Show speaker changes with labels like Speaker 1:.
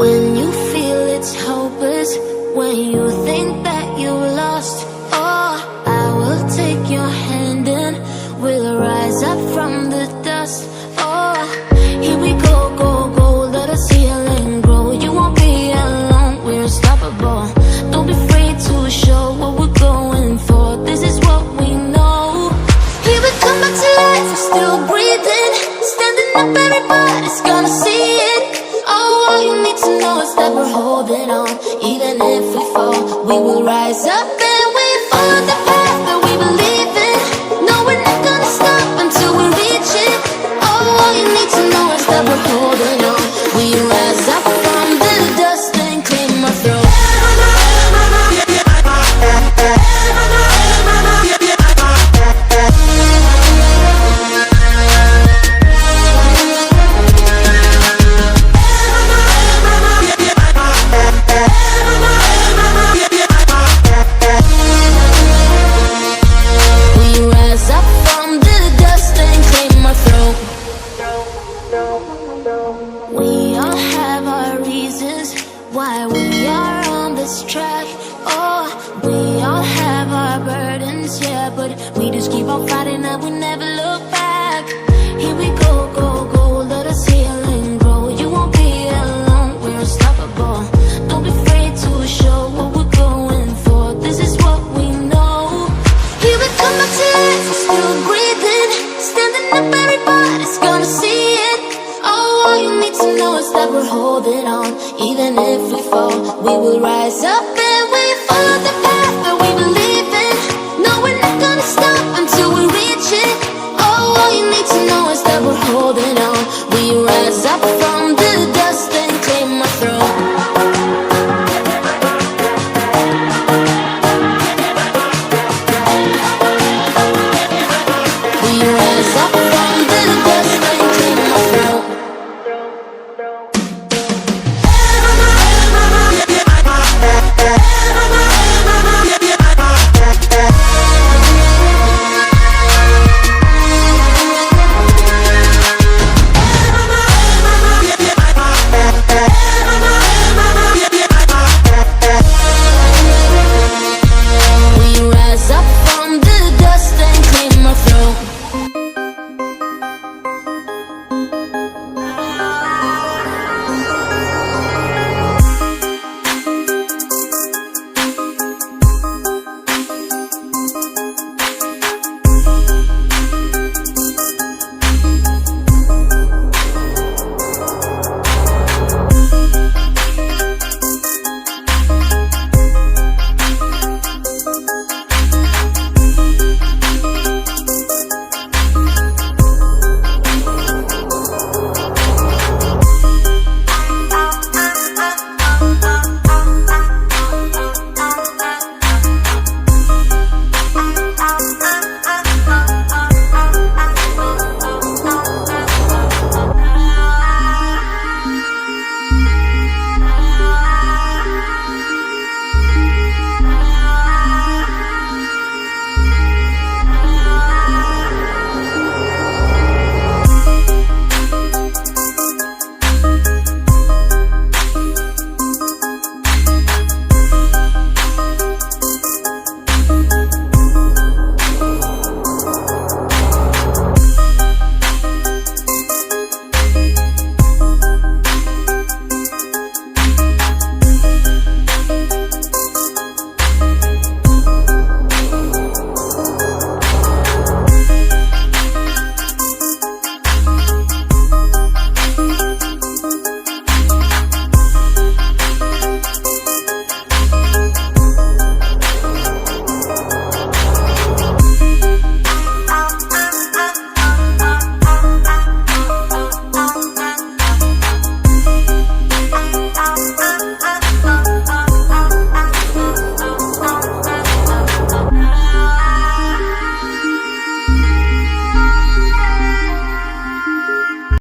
Speaker 1: When you feel it's hopeless, when you think that you lost, oh, I will take your hand and we'll rise up from the dust. Oh, here we go, go, go, let us heal and grow. You won't be alone, we're unstoppable. Don't be afraid to show what we're going for. This is what we know. Here we come back to life, we're still breathing. Standing up, everybody's gonna see it. Oh, all you need to know is that we're holding on. Even if we fall, we will rise up and we follow the path that we believe in. No, we're not gonna stop until we reach it. Oh, all you need to know is that we're holding on. We rise up from the dust and clean our throat. We all have our reasons why we are on this track. Oh, we all have our burdens, yeah, but we just keep on fighting and we never look back. Here we go, go, go, let us heal and grow. You won't be alone, we're unstoppable. Don't be afraid to show what we're going for. This is what we know. Here we come back to life, we're still breathing. Standing up, everybody's gonna see it. Oh, all you need to know is that we're holding on. Even if we fall, we will rise up and we follow the path that we believe in. No, we're not gonna stop until we reach it. Oh, all you need to know is that we're holding on. We rise up